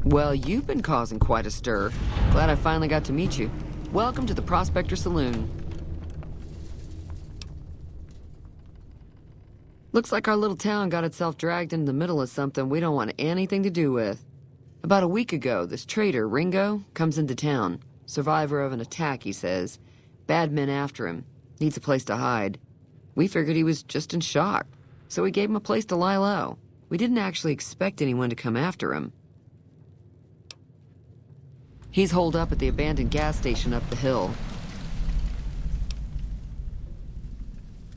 Well, you've been causing quite a stir. Glad I finally got to meet you. Welcome to the Prospector Saloon. Looks like our little town got itself dragged into the middle of something we don't want anything to do with. About a week ago, this trader, Ringo, comes into town. Survivor of an attack, he says. Bad men after him. Needs a place to hide. We figured he was just in shock, so we gave him a place to lie low. We didn't actually expect anyone to come after him. He's holed up at the abandoned gas station up the hill.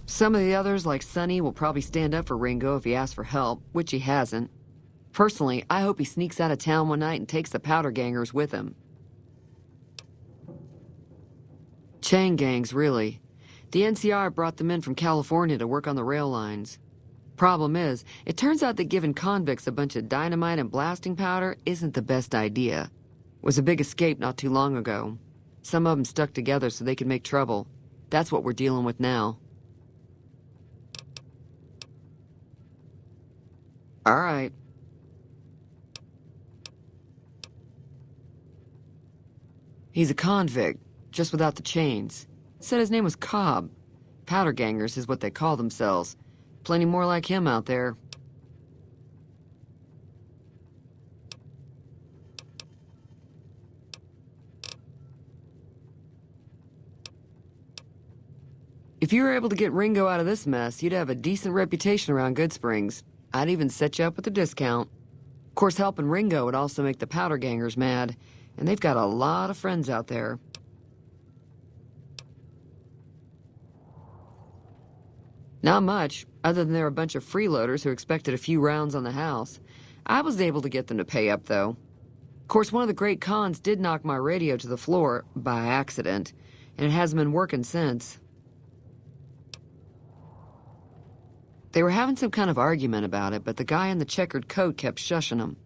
Some of the others, like Sonny, will probably stand up for Ringo if he asks for help, which he hasn't. Personally, I hope he sneaks out of town one night and takes the powder gangers with him. Chain gangs, really. The NCR brought them in from California to work on the rail lines. Problem is, it turns out that giving convicts a bunch of dynamite and blasting powder isn't the best idea. It was a big escape not too long ago. Some of them stuck together so they could make trouble. That's what we're dealing with now. All right. He's a convict, just without the chains. Said his name was Cobb. Powder gangers is what they call themselves. Plenty more like him out there. If you were able to get Ringo out of this mess, you'd have a decent reputation around Goodsprings. I'd even set you up with a discount. Of course, helping Ringo would also make the powder gangers mad, and they've got a lot of friends out there. Not much, other than they're a bunch of freeloaders who expected a few rounds on the house. I was able to get them to pay up, though. Of course, one of the great cons did knock my radio to the floor, by accident, and it hasn't been working since. They were having some kind of argument about it, but the guy in the checkered coat kept shushing them.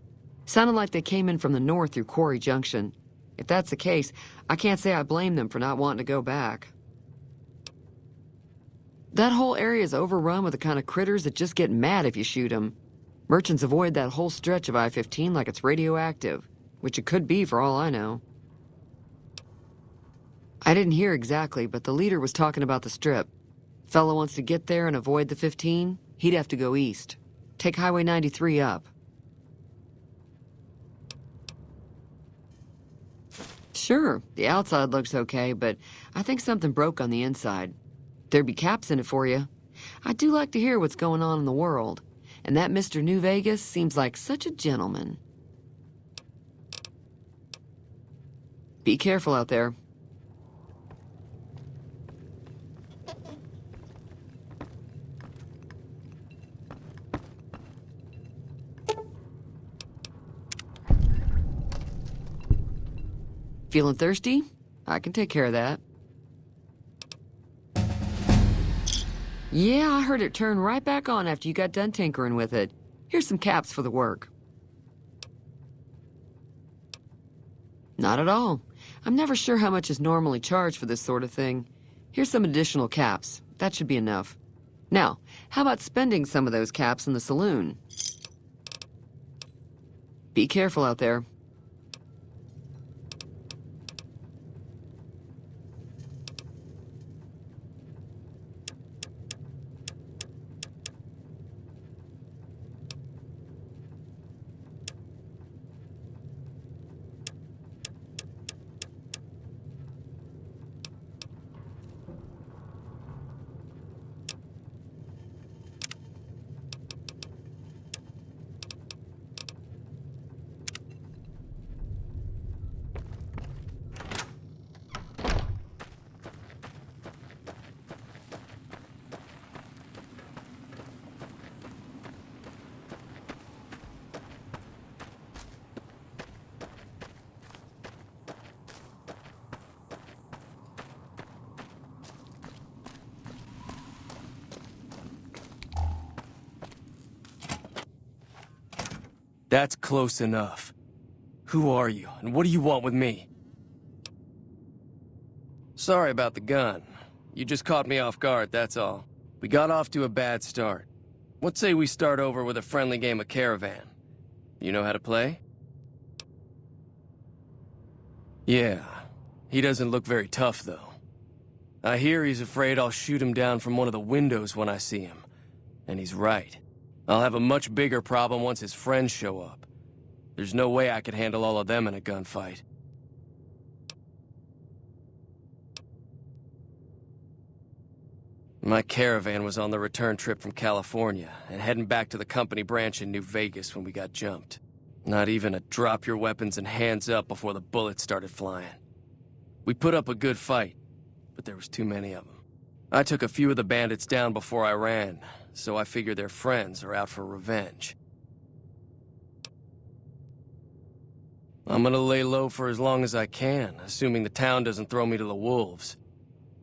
Sounded like they came in from the north through Quarry Junction. If that's the case, I can't say I blame them for not wanting to go back. That whole area is overrun with the kind of critters that just get mad if you shoot them. Merchants avoid that whole stretch of I-15 like it's radioactive, which it could be for all I know. I didn't hear exactly, but the leader was talking about the strip. Fellow wants to get there and avoid the 15, he'd have to go east. Take Highway 93 up. Sure, the outside looks okay, but I think something broke on the inside. There'd be caps in it for you. I do like to hear what's going on in the world, and that Mr. New Vegas seems like such a gentleman. Be careful out there. Feeling thirsty? I can take care of that. Yeah, I heard it turn right back on after you got done tinkering with it. Here's some caps for the work. Not at all. I'm never sure how much is normally charged for this sort of thing. Here's some additional caps. That should be enough. Now, how about spending some of those caps in the saloon? Be careful out there. That's close enough. Who are you, and what do you want with me? Sorry about the gun. You just caught me off guard, that's all. We got off to a bad start. What say we start over with a friendly game of Caravan? You know how to play? Yeah, he doesn't look very tough, though. I hear he's afraid I'll shoot him down from one of the windows when I see him. And he's right. I'll have a much bigger problem once his friends show up. There's no way I could handle all of them in a gunfight. My caravan was on the return trip from California, and heading back to the company branch in New Vegas when we got jumped. Not even a drop your weapons and hands up before the bullets started flying. We put up a good fight, but there was too many of them. I took a few of the bandits down before I ran, so I figure their friends are out for revenge. I'm gonna lay low for as long as I can, assuming the town doesn't throw me to the wolves.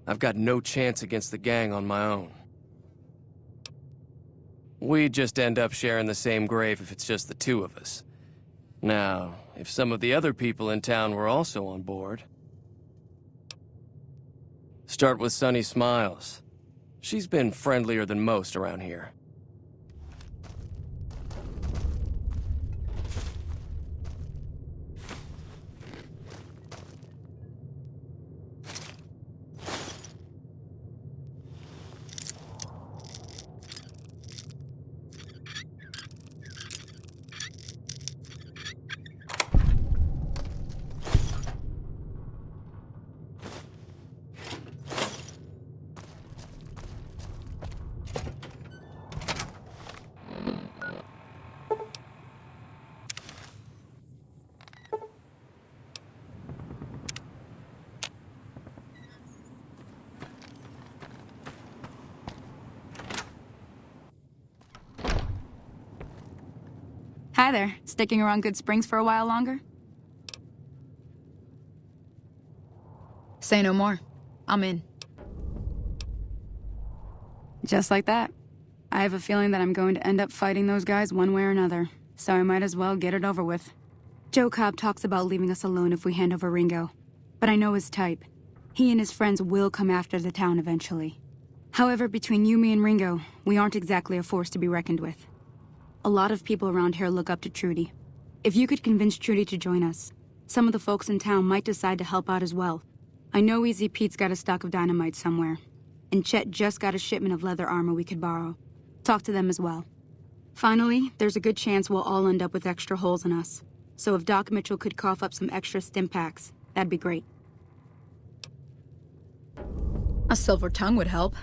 I've got no chance against the gang on my own. We'd just end up sharing the same grave if it's just the two of us. Now, if some of the other people in town were also on board... Start with Sunny Smiles. She's been friendlier than most around here. Hi there. Sticking around Good Springs for a while longer? Say no more. I'm in. Just like that. I have a feeling that I'm going to end up fighting those guys one way or another, so I might as well get it over with. Joe Cobb talks about leaving us alone if we hand over Ringo, but I know his type. He and his friends will come after the town eventually. However, between you, me, and Ringo, we aren't exactly a force to be reckoned with. A lot of people around here look up to Trudy. If you could convince Trudy to join us, some of the folks in town might decide to help out as well. I know Easy Pete's got a stock of dynamite somewhere, and Chet just got a shipment of leather armor we could borrow. Talk to them as well. Finally, there's a good chance we'll all end up with extra holes in us. So if Doc Mitchell could cough up some extra stim packs, that'd be great. A silver tongue would help.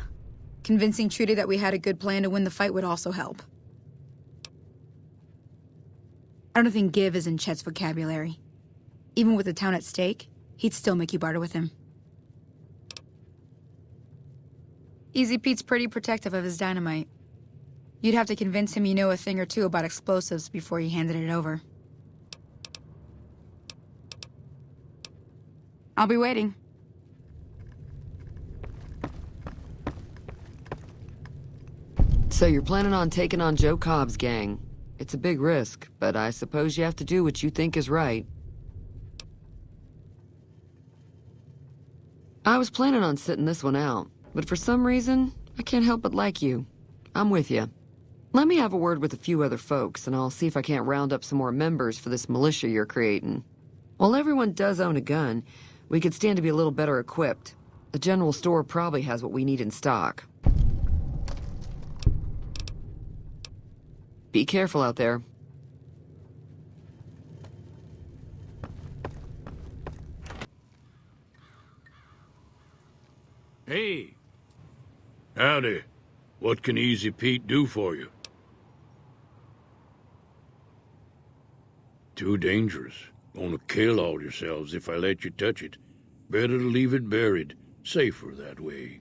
Convincing Trudy that we had a good plan to win the fight would also help. I don't think give is in Chet's vocabulary. Even with the town at stake, he'd still make you barter with him. Easy Pete's pretty protective of his dynamite. You'd have to convince him you know a thing or two about explosives before you handed it over. I'll be waiting. So you're planning on taking on Joe Cobb's gang. It's a big risk, but I suppose you have to do what you think is right. I was planning on sitting this one out, but for some reason, I can't help but like you. I'm with you. Let me have a word with a few other folks, and I'll see if I can't round up some more members for this militia you're creating. While everyone does own a gun, we could stand to be a little better equipped. The general store probably has what we need in stock. Be careful out there. Hey. Howdy. What can Easy Pete do for you? Too dangerous. Gonna kill all yourselves if I let you touch it. Better to leave it buried. Safer that way.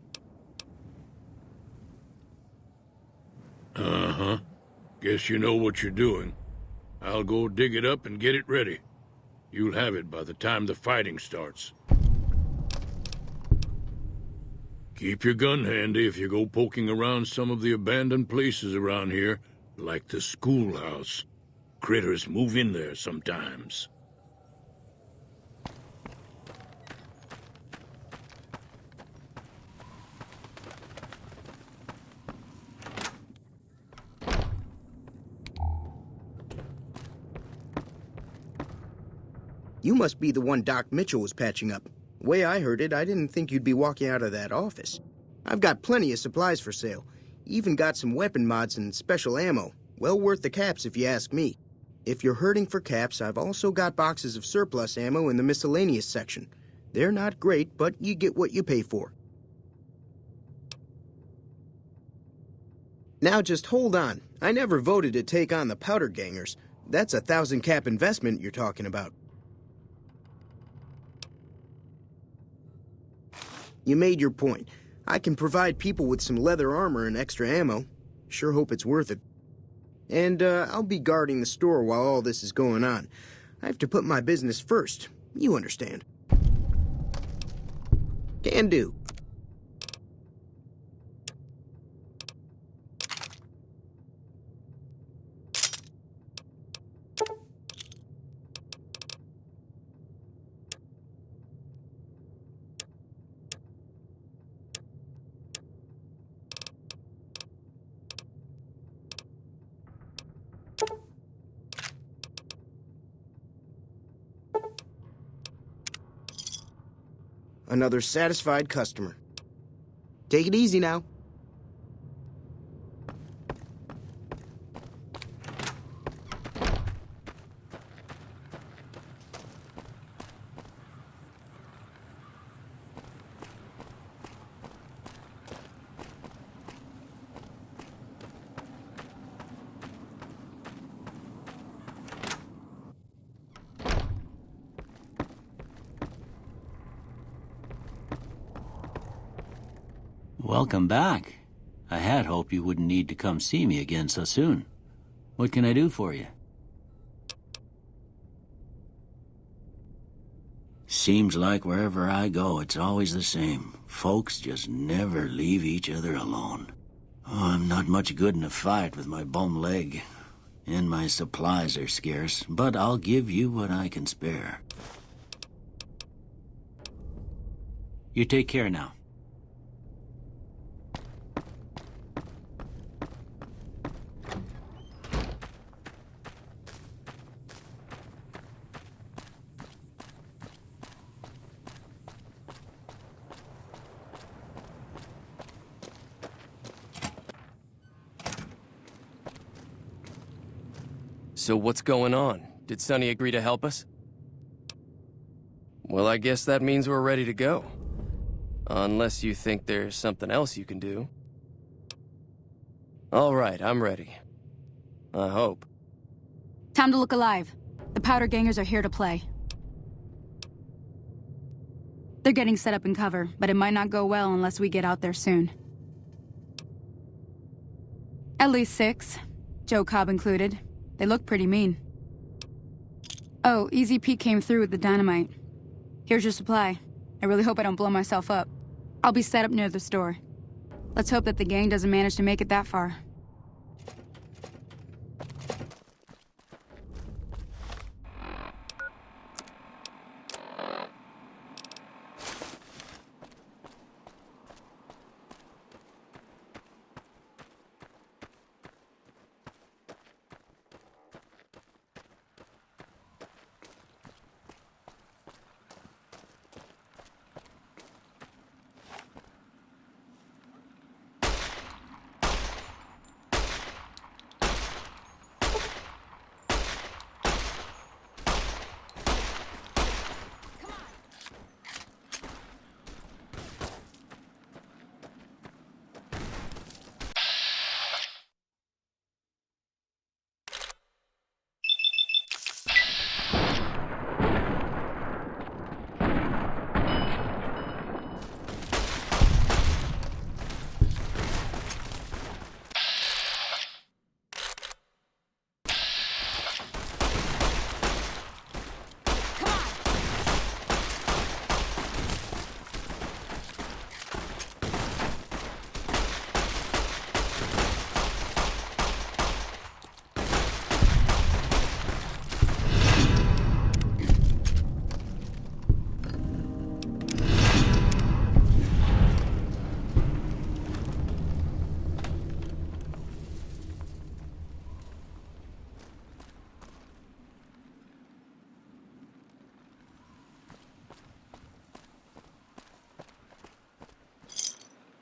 Uh-huh. Guess you know what you're doing. I'll go dig it up and get it ready. You'll have it by the time the fighting starts. Keep your gun handy if you go poking around some of the abandoned places around here, like the schoolhouse. Critters move in there sometimes. You must be the one Doc Mitchell was patching up. The way I heard it, I didn't think you'd be walking out of that office. I've got plenty of supplies for sale. Even got some weapon mods and special ammo. Well worth the caps if you ask me. If you're hurting for caps, I've also got boxes of surplus ammo in the miscellaneous section. They're not great, but you get what you pay for. Now just hold on. I never voted to take on the powder gangers. That's a 1,000 cap investment you're talking about. You made your point. I can provide people with some leather armor and extra ammo. Sure hope it's worth it. And I'll be guarding the store while all this is going on. I have to put my business first. You understand. Can do. Another satisfied customer. Take it easy now. Welcome back. I had hoped you wouldn't need to come see me again so soon. What can I do for you? Seems like wherever I go, it's always the same. Folks just never leave each other alone. Oh, I'm not much good in a fight with my bum leg. And my supplies are scarce, but I'll give you what I can spare. You take care now. So what's going on? Did Sonny agree to help us? Well, I guess that means we're ready to go. Unless you think there's something else you can do. All right, I'm ready. I hope. Time to look alive. The powder gangers are here to play. They're getting set up in cover, but it might not go well unless we get out there soon. At least 6, Joe Cobb included. They look pretty mean. Oh, Easy Pete came through with the dynamite. Here's your supply. I really hope I don't blow myself up. I'll be set up near the store. Let's hope that the gang doesn't manage to make it that far.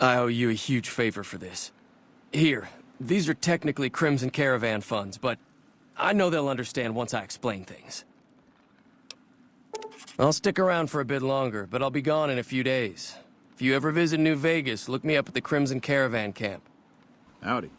I owe you a huge favor for this. Here, these are technically Crimson Caravan funds, but I know they'll understand once I explain things. I'll stick around for a bit longer, but I'll be gone in a few days. If you ever visit New Vegas, look me up at the Crimson Caravan camp. Howdy.